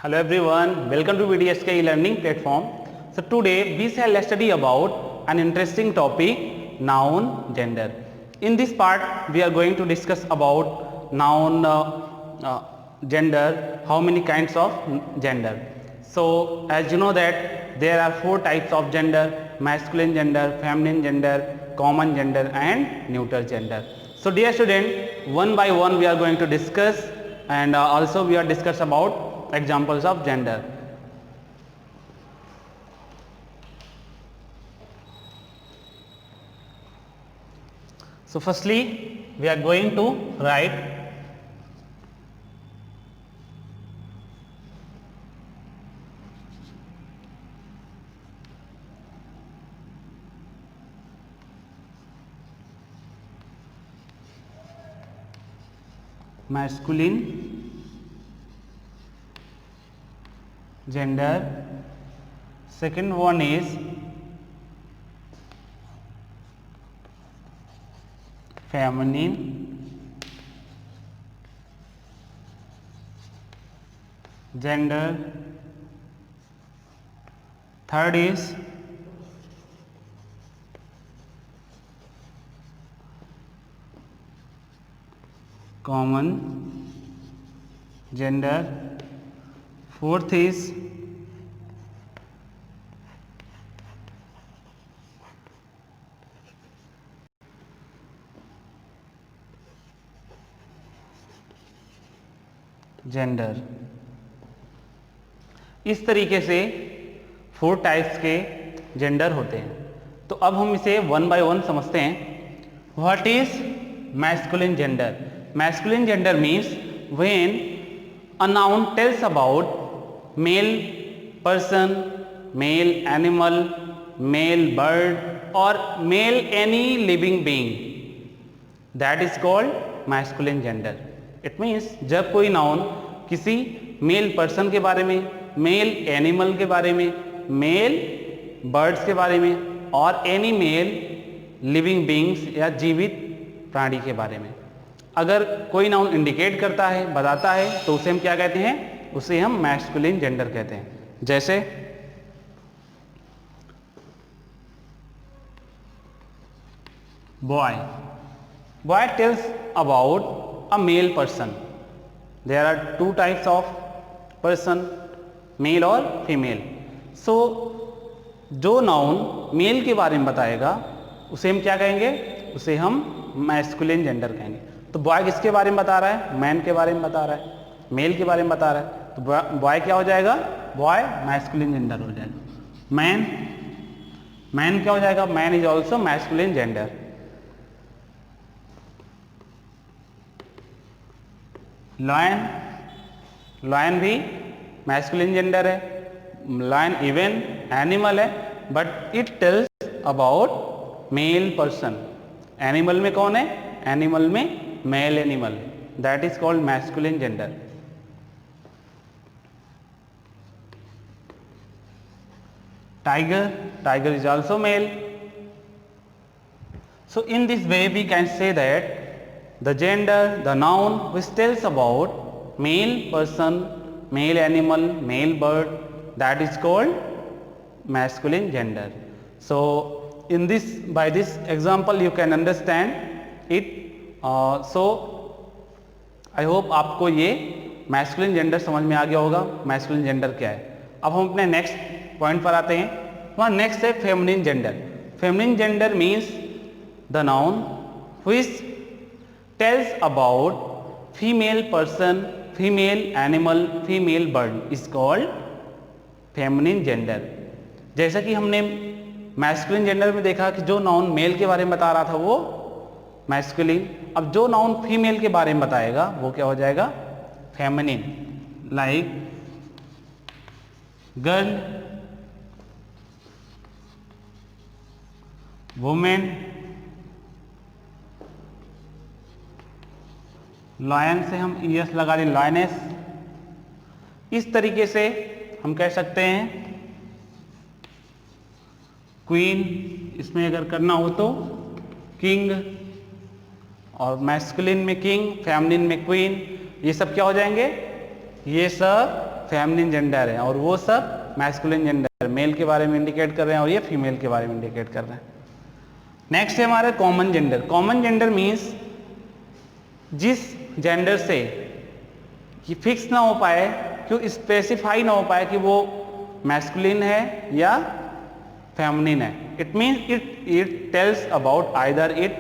Hello everyone, welcome to VDSK e-learning platform. So today we shall study about an interesting topic, noun gender. In this part we are going to discuss about noun gender, how many kinds of gender. So as you know that there are four types of gender: masculine gender, feminine gender, common gender and neuter gender. So dear student, one by one we are going to discuss, and also we are discuss about examples of gender. So firstly we are going to write masculine gender. Second one is feminine gender. Third is common gender. Fourth is gender. इस तरीके से 4 types के gender होते हैं. तो अब हम इसे वन बाय वन समझते हैं. What is masculine gender? Masculine gender means when a noun tells about male person, male animal, male bird और male any living being, that is called masculine gender. It means जब कोई noun किसी male person के बारे में, male animal के बारे में, मेल बर्ड्स के बारे में और एनी मेल लिविंग बीइंग्स या जीवित प्राणी के बारे में अगर कोई नाउन इंडिकेट करता है, बताता है, तो उसे हम क्या कहते हैं? उसे हम मैस्कुलिन जेंडर कहते हैं. जैसे boy. Boy tells about a male person. There are 2 types of person, male और female. So जो नाउन मेल के बारे में बताएगा उसे हम क्या कहेंगे? उसे हम मैस्कुलिन जेंडर कहेंगे. तो बॉय किसके बारे में बता रहा है? मैन के बारे में बता रहा है, मेल के बारे में बता रहा है. तो बॉय क्या हो जाएगा? बॉय मैस्कुलिन जेंडर हो जाएगा. मैन क्या हो जाएगा? Man is also masculine gender. Lion भी मैस्कुलिन जेंडर है. लॉयन इवन एनिमल है, but it tells about male person. Animal में कौन है? एनिमल में male animal, that is called masculine gender. Tiger is also male. So in this way we can say that the gender, the noun which tells about male person, male animal, male bird, that is called masculine gender. So in this, by this example you can understand it. So I hope आपको ये masculine gender समझ में आ गया होगा. masculine gender क्या है? अब हम अपने next point पर आते हैं. वहाँ next है feminine gender. feminine gender means the noun which tells about female person, female animal, female bird is called feminine gender. जैसा कि हमने मैस्कुलिन जेंडर में देखा कि जो नाउन मेल के बारे में बता रहा था वो मैस्कुलिन. अब जो नाउन फीमेल के बारे में बताएगा वो क्या हो जाएगा? Feminine. Like girl, women, lion से हम ईएस लगा दें, लॉयनेस. इस तरीके से हम कह सकते हैं क्वीन, इसमें अगर करना हो तो किंग, और मैस्कुलिन में किंग, फेमिनिन में क्वीन. ये सब क्या हो जाएंगे? ये सब फेमिनिन जेंडर है और वो सब मैस्कुलिन जेंडर, मेल के बारे में इंडिकेट कर रहे हैं और ये फीमेल के बारे में इंडिकेट कर रहे हैं। नेक्स्ट है हमारा common gender. Common gender means जिस जेंडर से कि फिक्स ना हो पाए, क्यों स्पेसिफाई ना हो पाए कि वो मैस्कुलिन है या फेमिनिन है। It means it tells about either it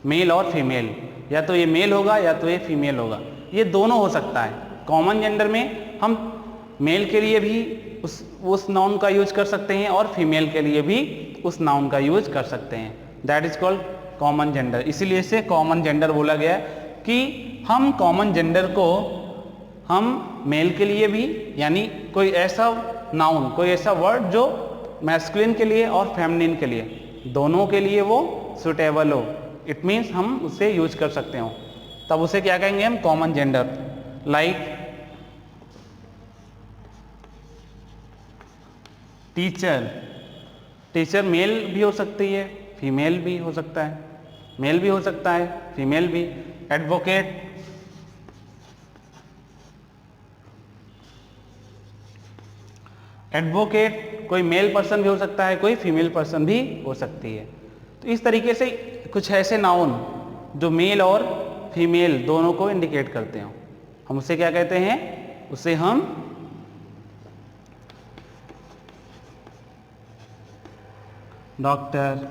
male और फीमेल, या तो ये मेल होगा या तो ये फीमेल होगा, ये दोनों हो सकता है। कॉमन जेंडर में हम मेल के लिए भी उस नाउन का यूज कर सकते हैं और फीमेल के लिए भी उस नाउन का यूज कर सकते हैं। That is called common gender. इसीलिए इसे कॉमन जेंडर बोला गया कि हम कॉमन जेंडर को हम मेल के लिए भी, यानी कोई ऐसा नाउन, कोई ऐसा वर्ड जो मैस्कुलिन के लिए और फेमिनिन के लिए दोनों के लिए वो सुटेबल हो, इट मीन्स हम उसे यूज कर सकते हो, तब उसे क्या कहेंगे हम, common gender. Like teacher, teacher mail भी हो सकती है, फीमेल भी हो सकता है, मेल भी हो सकता है, फीमेल भी। एडवोकेट, एडवोकेट कोई मेल पर्सन भी हो सकता है, कोई फीमेल पर्सन भी हो सकती है। तो इस तरीके से कुछ ऐसे नाउन जो मेल और फीमेल दोनों को इंडिकेट करते हो, हम उसे क्या कहते हैं, उसे हम डॉक्टर,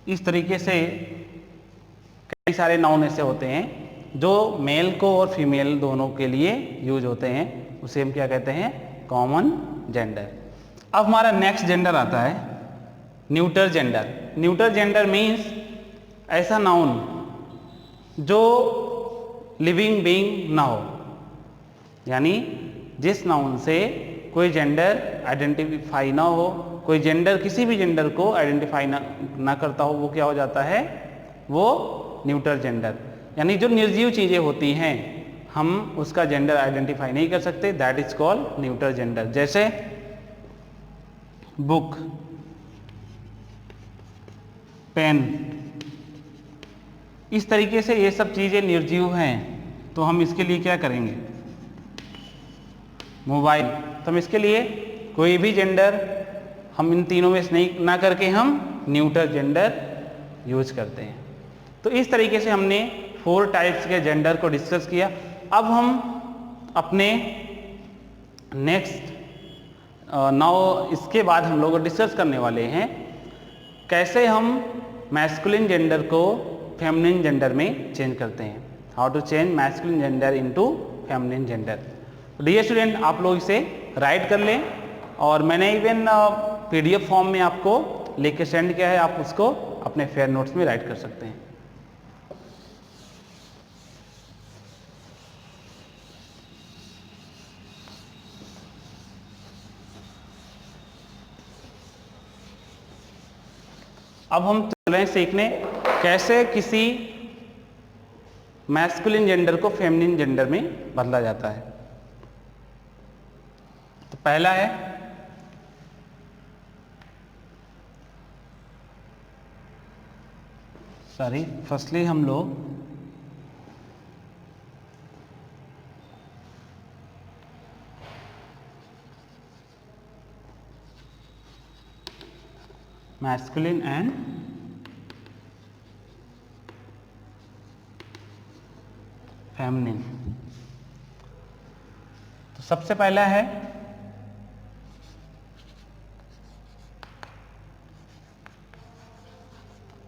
इस तरीके से कई सारे नाउन ऐसे होते हैं जो मेल को और फीमेल दोनों के लिए यूज होते हैं, उसे हम क्या कहते हैं, कॉमन जेंडर। अब हमारा नेक्स्ट जेंडर आता है neuter gender. Neuter gender means ऐसा नाउन जो लिविंग बीइंग ना हो, यानी जिस नाउन से कोई जेंडर आइडेंटिफाई ना हो, कोई जेंडर किसी भी जेंडर को आइडेंटिफाई ना करता हो, वो क्या हो जाता है, वो न्यूटर जेंडर। यानी जो निर्जीव चीज़ें होती हैं हम उसका जेंडर आइडेंटिफाई नहीं कर सकते, that is called neuter gender. जैसे बुक, पेन, इस तरीके से ये सब चीज़ें निर्जीव हैं, तो हम इसके लिए क्या करेंगे, मोबाइल, तो हम इसके लिए कोई भी जेंडर हम इन तीनों में से नहीं ना करके हम न्यूटर जेंडर यूज करते हैं। तो इस तरीके से हमने 4 टाइप्स के जेंडर को डिस्कस किया। अब हम अपने नेक्स्ट नाउ इसके बाद हम लोग डिस्कस करने वाले हैं कैसे हम मैस्कुलिन जेंडर को फेमिनिन जेंडर में चेंज करते हैं, how to change masculine gender into feminine gender. Dear student, आप लोग इसे राइट कर लें और मैंने इवन PDF फॉर्म में आपको लिख के सेंड किया है, आप उसको अपने फेयर नोट्स में राइट कर सकते हैं। अब हम चलें सीखने कैसे किसी मैस्कुलिन जेंडर को फेमिनिन जेंडर में बदला जाता है। तो पहला है फर्स्टली हम लोग मैस्कुलिन एंड फेमिनिन। तो सबसे पहला है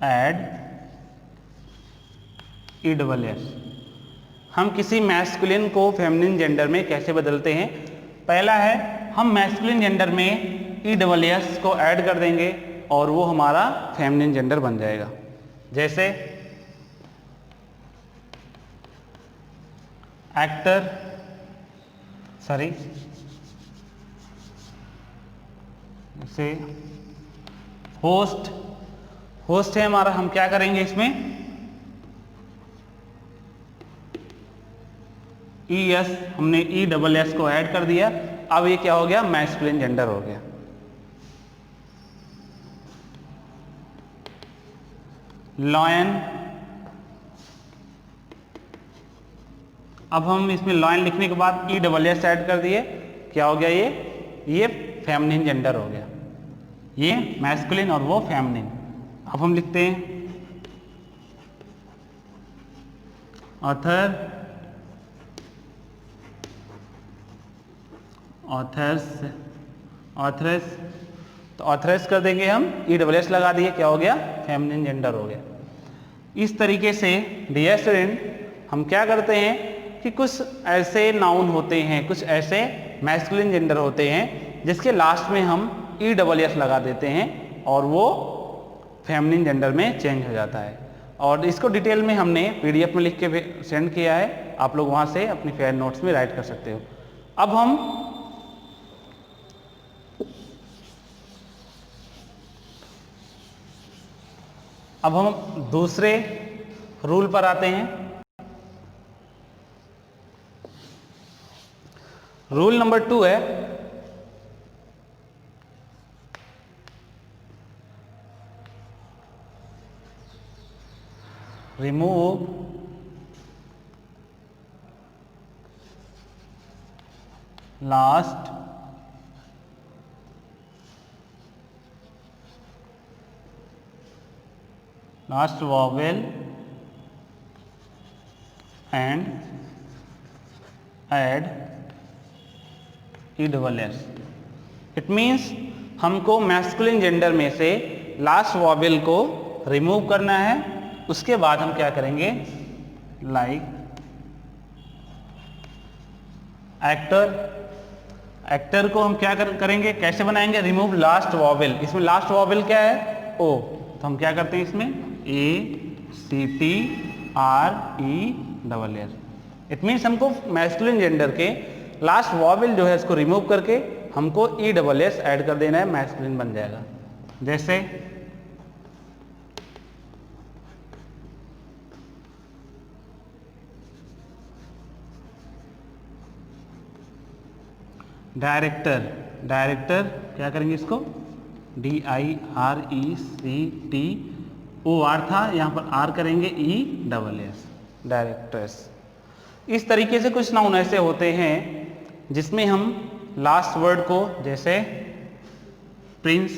ऐड ESS। हम किसी मैस्कुलिन को फेमिनिन जेंडर में कैसे बदलते हैं। पहला है हम मैस्कुलिन जेंडर में ESS को ऐड कर देंगे और वो हमारा फेमिनिन जेंडर बन जाएगा। जैसे एक्टर, जैसे होस्ट, होस्ट है हमारा, हम क्या करेंगे इसमें ES, हमने ESS को ऐड कर दिया, अब ये क्या हो गया, मैस्कुलिन जेंडर हो गया। लॉयन, अब हम इसमें लाइन लिखने के बाद ESS ऐड कर दिए, क्या हो गया ये फेमिनिन जेंडर हो गया, ये मैस्कुलिन और वो फेमिनिन। अब हम लिखते हैं ऑथर, ऑथर्स, तो ऑथरेस कर देंगे हम, ESS लगा दिए, क्या हो गया फेमिनिन जेंडर हो गया। इस तरीके से डियर स्टूडेंट हम क्या करते हैं कि कुछ ऐसे नाउन होते हैं, कुछ ऐसे मैस्कुलिन जेंडर होते हैं जिसके लास्ट में हम ESS लगा देते हैं और वो फेमिनिन जेंडर में चेंज हो जाता है। और इसको डिटेल में हमने PDF में लिख के सेंड किया है, आप लोग वहाँ से अपनी फेयर नोट्स में राइट कर सकते हो। अब हम दूसरे रूल पर आते हैं। रूल नंबर 2 है remove last vowel and add ESS। It means हमको मैस्कुलिन जेंडर में से लास्ट वॉवेल को रिमूव करना है, उसके बाद हम क्या करेंगे, लाइक एक्टर को हम क्या करेंगे, कैसे बनाएंगे, रिमूव लास्ट वॉवेल। इसमें लास्ट वॉवेल क्या है, ओ, तो हम क्या करते हैं इसमें ACTRESS। इट मीन्स हमको मैस्कुलिन जेंडर के लास्ट वॉवेल जो है इसको रिमूव करके हमको ESS ऐड कर देना है, मैस्कुलिन बन जाएगा। जैसे डायरेक्टर क्या करेंगे इसको DIRECTOR था, यहाँ पर R करेंगे ESS, डायरेक्टर्स। इस तरीके से कुछ नाउन ऐसे होते हैं जिसमें हम लास्ट वर्ड को, जैसे प्रिंस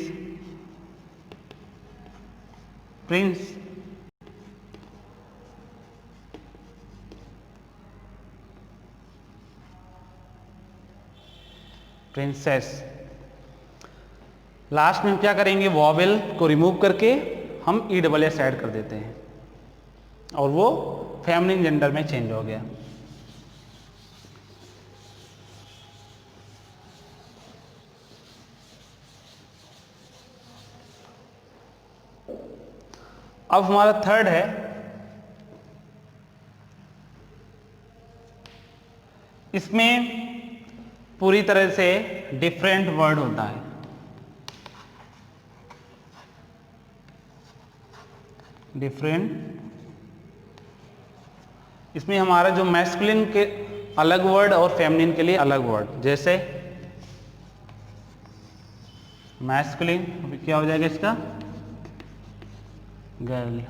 प्रिंसेस, लास्ट में हम क्या करेंगे, वॉवेल को रिमूव करके हम ESS ऐड कर देते हैं और वो फेमिनिन जेंडर में चेंज हो गया। अब हमारा थर्ड है इसमें पूरी तरह से डिफरेंट वर्ड होता है। इसमें हमारा जो मैस्कुलिन के अलग वर्ड और फेमिनिन के लिए अलग वर्ड, जैसे मैस्कुलिन क्या हो जाएगा इसका, गर्ल,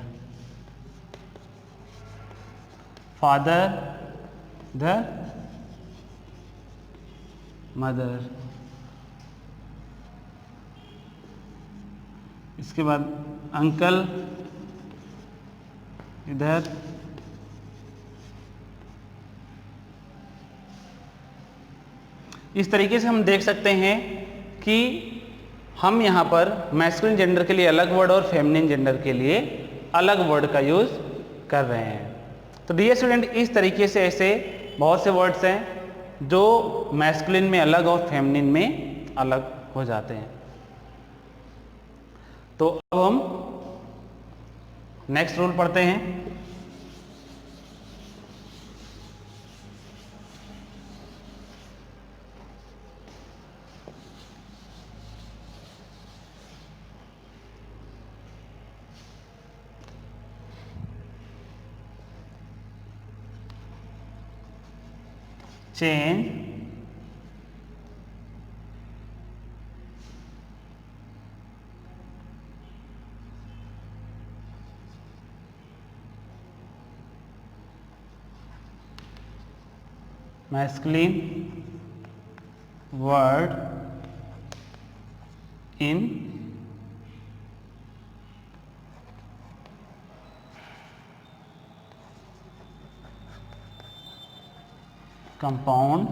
फादर, मदर, इसके बाद अंकल, इधर इस तरीके से हम देख सकते हैं कि हम यहाँ पर मैस्कुलिन जेंडर के लिए अलग वर्ड और फेमिनिन जेंडर के लिए अलग वर्ड का यूज कर रहे हैं। तो डियर स्टूडेंट, इस तरीके से ऐसे बहुत से वर्ड्स हैं जो मैस्कुलिन में अलग और फेमिनिन में अलग हो जाते हैं। तो अब हम नेक्स्ट रूल पढ़ते हैं। change masculine word in compound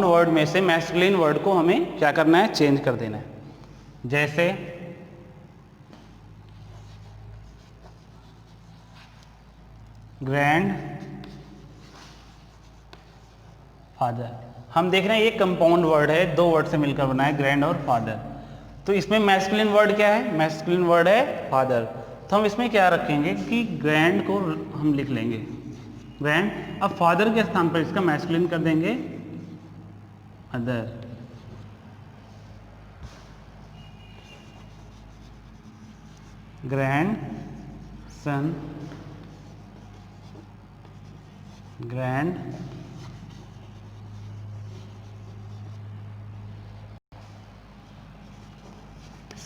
word में से मैस्कुलिन वर्ड को हमें क्या करना है, चेंज कर देना है। जैसे ग्रैंड फादर, हम देख रहे हैं ये कंपाउंड वर्ड है, दो वर्ड से मिलकर बना है, ग्रैंड और फादर। तो इसमें मैस्कुलिन वर्ड क्या है, मैस्कुलिन वर्ड है फादर। तो हम इसमें क्या रखेंगे कि ग्रैंड को हम लिख लेंगे ग्रैंड, अब फादर के स्थान पर इसका मैस्कुलिन कर देंगे other. Grand son, grand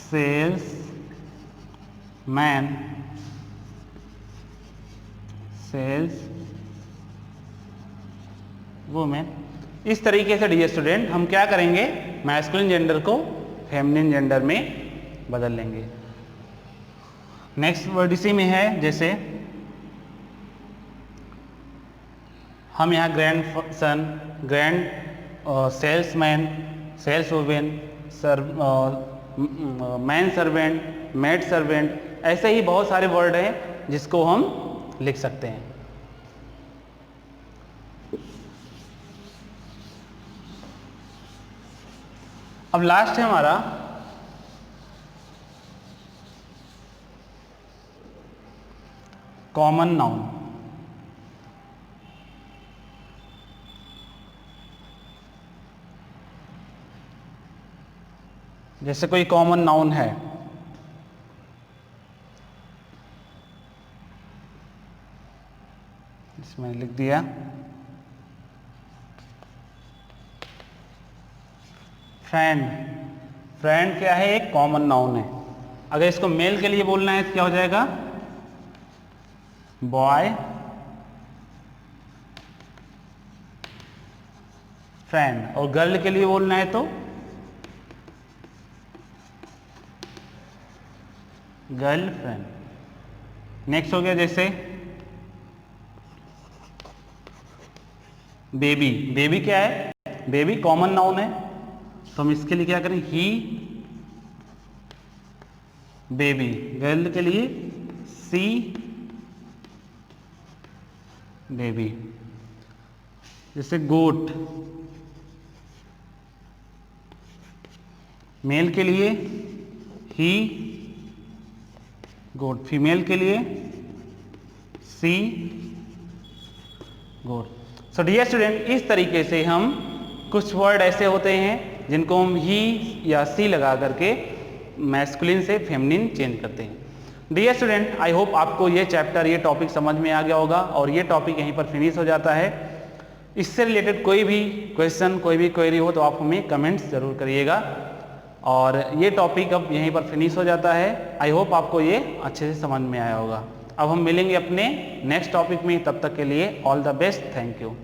sales man, sales women. इस तरीके से डियर स्टूडेंट हम क्या करेंगे, मैस्कुलिन जेंडर को फेमिनिन जेंडर में बदल लेंगे। नेक्स्ट वर्ड इसी में है, जैसे हम यहाँ grand son, grand salesman, sales women, man servant, maid servant, ऐसे ही बहुत सारे वर्ड हैं जिसको हम लिख सकते हैं। अब लास्ट है हमारा कॉमन नाउन। जैसे कोई कॉमन नाउन है, इसमें लिख दिया फ्रेंड। फ्रेंड क्या है, एक कॉमन नाउन है। अगर इसको मेल के लिए बोलना है तो क्या हो जाएगा, बॉय फ्रेंड, और गर्ल के लिए बोलना है तो गर्ल फ्रेंड। नेक्स्ट हो गया जैसे बेबी। बेबी क्या है, बेबी कॉमन नाउन है, तो हम इसके लिए क्या करें, ही बेबी। गर्ल के लिए सी बेबी। जैसे गोट, मेल के लिए ही गोट, फीमेल के लिए सी गोट। सो डियर स्टूडेंट, इस तरीके से हम कुछ वर्ड ऐसे होते हैं जिनको हम ही या सी लगा करके मैस्कुलिन से फेमिनिन चेंज करते हैं। डियर स्टूडेंट, आई होप आपको ये चैप्टर, ये टॉपिक समझ में आ गया होगा और ये टॉपिक यहीं पर फिनिश हो जाता है। इससे रिलेटेड कोई भी क्वेश्चन, कोई भी क्वेरी हो तो आप हमें कमेंट्स जरूर करिएगा। और ये टॉपिक अब यहीं पर फिनिश हो जाता है। आई होप आपको ये अच्छे से समझ में आया होगा। अब हम मिलेंगे अपने नेक्स्ट टॉपिक में, तब तक के लिए all the best, thank you.